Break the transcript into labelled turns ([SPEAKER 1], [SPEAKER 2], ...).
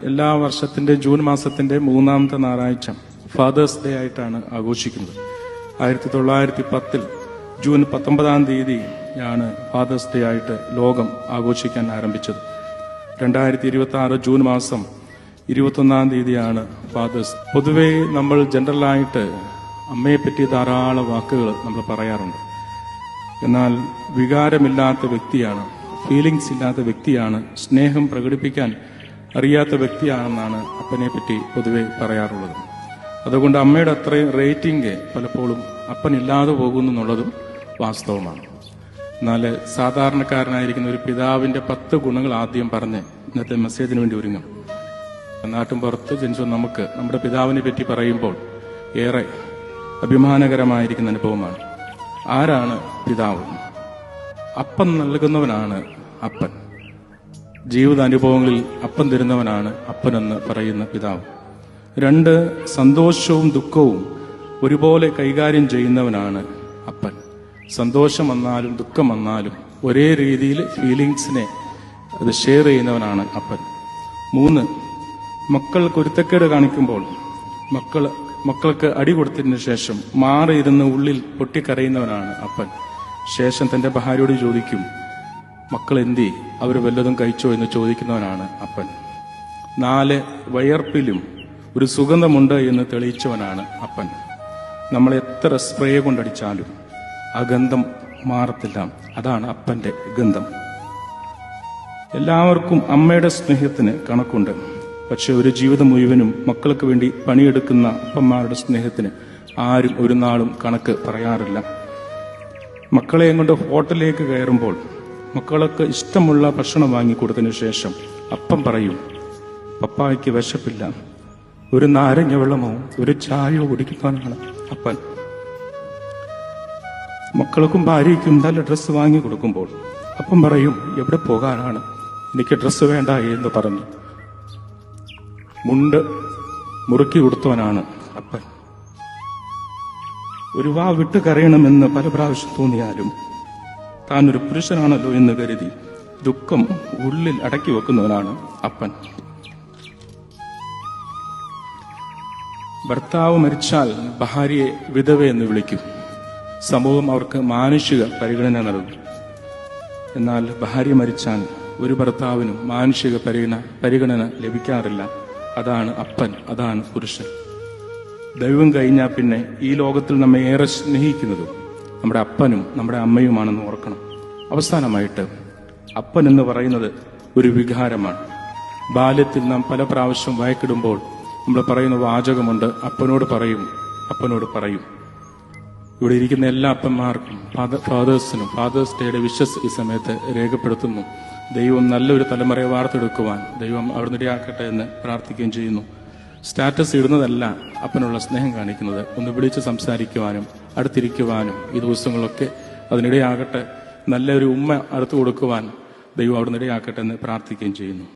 [SPEAKER 1] എല്ലാ വർഷത്തിന്റെ ജൂൺ മാസത്തിന്റെ 3-ാമത്തെ ഞായറാഴ്ച ഫാദേഴ്സ് ഡേ ആയിട്ടാണ് ആഘോഷിക്കുന്നത്. 1910 ജൂൺ 19-ാം തീയതിയാണ് ഫാദേഴ്സ് ഡേ ആയിട്ട് ലോകം ആഘോഷിക്കാൻ ആരംഭിച്ചത്. 2026 ജൂൺ മാസം 21-ാം തീയതിയാണ് ഫാദേഴ്സ്. പൊതുവെ നമ്മൾ ജനറലായിട്ട് അമ്മയെപ്പറ്റി ധാരാളം വാക്കുകൾ നമ്മൾ പറയാറുണ്ട്. എന്നാൽ വികാരമില്ലാത്ത വ്യക്തിയാണ്, ഫീലിങ്സ് ഇല്ലാത്ത വ്യക്തിയാണ്, സ്നേഹം പ്രകടിപ്പിക്കാൻ അറിയാത്ത വ്യക്തിയാണെന്നാണ് അപ്പനെ പറ്റി പൊതുവെ പറയാറുള്ളത്. അതുകൊണ്ട് അമ്മയുടെ അത്രയും റേറ്റിംഗ് പലപ്പോഴും അപ്പനില്ലാതെ പോകുന്നു എന്നുള്ളതും വാസ്തവമാണ്. എന്നാൽ സാധാരണക്കാരനായിരിക്കുന്ന ഒരു പിതാവിന്റെ 10 ഗുണങ്ങൾ ആദ്യം പറഞ്ഞ് ഇന്നത്തെ മെസ്സേജിന് വേണ്ടി ഒരുങ്ങും. നാട്ടും പുറത്ത് ജനിച്ച നമുക്ക് നമ്മുടെ പിതാവിനെ പറ്റി പറയുമ്പോൾ ഏറെ അഭിമാനകരമായിരിക്കുന്ന അനുഭവമാണ്. ആരാണ് പിതാവ്? അപ്പം നൽകുന്നവനാണ് അപ്പൻ. ജീവിതാനുഭവങ്ങളിൽ അപ്പം തരുന്നവനാണ് അപ്പനെന്ന് പറയുന്ന പിതാവ്. 2, സന്തോഷവും ദുഃഖവും ഒരുപോലെ കൈകാര്യം ചെയ്യുന്നവനാണ് അപ്പൻ. സന്തോഷം വന്നാലും ദുഃഖം വന്നാലും ഒരേ രീതിയിൽ ഫീലിങ്സിനെ അത് ഷെയർ ചെയ്യുന്നവനാണ് അപ്പൻ. 3, മക്കൾ കുരുത്തക്കേട് കാണിക്കുമ്പോൾ മക്കൾക്ക് അടി കൊടുത്തതിന് ശേഷം മാറിയിരുന്ന് ഉള്ളിൽ പൊട്ടിക്കരയുന്നവനാണ് അപ്പൻ. ശേഷം തന്റെ ഭാര്യയോട് ചോദിക്കും, മക്കൾ എന്തി, അവർ വല്ലതും കഴിച്ചോ എന്ന് ചോദിക്കുന്നവനാണ് അപ്പൻ. 4, വയർപ്പിലും ഒരു സുഗന്ധമുണ്ട് എന്ന് തെളിയിച്ചവനാണ് അപ്പൻ. നമ്മൾ എത്ര സ്പ്രേ കൊണ്ടടിച്ചാലും ആ ഗന്ധം മാറത്തില്ല. അതാണ് അപ്പന്റെ ഗന്ധം. എല്ലാവർക്കും അമ്മയുടെ സ്നേഹത്തിന് കണക്കുണ്ട്. പക്ഷെ ഒരു ജീവിതം മുഴുവനും മക്കൾക്ക് വേണ്ടി പണിയെടുക്കുന്ന അപ്പന്മാരുടെ സ്നേഹത്തിന് ആരും ഒരു നാളും കണക്ക് പറയാറില്ല. മക്കളെയും കൊണ്ട് ഹോട്ടലിലേക്ക് കയറുമ്പോൾ മക്കൾക്ക് ഇഷ്ടമുള്ള ഭക്ഷണം വാങ്ങിക്കൊടുത്തതിനു ശേഷം അപ്പം പറയും, പപ്പായ്ക്ക് വിശപ്പില്ല, ഒരു നാരങ്ങ വെള്ളമോ ഒരു ചായയോ കുടിക്കുന്നവനാണ് അപ്പൻ. മക്കൾക്കും ഭാര്യയ്ക്കും നല്ല ഡ്രസ്സ് വാങ്ങി കൊടുക്കുമ്പോൾ അപ്പം പറയും, എവിടെ പോകാനാണ്, എനിക്ക് ഡ്രസ്സ് വേണ്ട എന്ന് പറഞ്ഞു മുണ്ട് മുറുക്കി കൊടുത്തവനാണ് അപ്പൻ. ഒരു വാ വിട്ട് കരയണമെന്ന് പല പ്രാവശ്യം തോന്നിയാലും താൻ ഒരു പുരുഷനാണല്ലോ എന്ന് കരുതി ദുഃഖം ഉള്ളിൽ അടക്കി വെക്കുന്നവനാണ് അപ്പൻ. ഭർത്താവ് മരിച്ചാൽ ഭാര്യയെ വിധവ എന്ന് വിളിക്കും. സമൂഹം അവർക്ക് മാനുഷിക പരിഗണന നൽകും. എന്നാൽ ഭാര്യ മരിച്ചാൽ ഒരു ഭർത്താവിനും മാനുഷിക പരിഗണന ലഭിക്കാറില്ല. അതാണ് അപ്പൻ, അതാണ് പുരുഷൻ. ദൈവം കഴിഞ്ഞാൽ പിന്നെ ഈ ലോകത്തിൽ നമ്മെ ഏറെ സ്നേഹിക്കുന്നതും നമ്മുടെ അപ്പനും നമ്മുടെ അമ്മയുമാണെന്ന് ഓർക്കണം. അവസാനമായിട്ട് അപ്പൻ എന്ന് പറയുന്നത് ഒരു വികാരമാണ്. ബാല്യത്തിൽ നാം പല പ്രാവശ്യം വഴക്കിടുമ്പോൾ നമ്മൾ പറയുന്ന വാചകമുണ്ട്, അപ്പനോട് പറയും, അപ്പനോട് പറയും. ഇവിടെ ഇരിക്കുന്ന എല്ലാ അപ്പന്മാർക്കും ഫാദേഴ്സിനും ഫാദേഴ്സ് ഡേയുടെ വിഷസ് ഈ സമയത്ത് രേഖപ്പെടുത്തുന്നു. ദൈവം നല്ലൊരു തലമുറയെ വാർത്തെടുക്കുവാൻ ദൈവം അവിടുന്ന് ഇടയാക്കട്ടെ എന്ന് പ്രാർത്ഥിക്കുകയും ചെയ്യുന്നു. സ്റ്റാറ്റസ് ഇടുന്നതല്ല അപ്പനുള്ള സ്നേഹം കാണിക്കുന്നത്. ഒന്ന് വിളിച്ച് സംസാരിക്കുവാനും അടുത്തിരിക്കുവാനും ഈ ദിവസങ്ങളൊക്കെ അതിനിടയാകട്ടെ. നല്ലൊരു ഉമ്മ അടുത്ത് കൊടുക്കുവാൻ ദൈവം അവിടുന്ന് ഇടയാക്കട്ടെ എന്ന് പ്രാർത്ഥിക്കുകയും ചെയ്യുന്നു.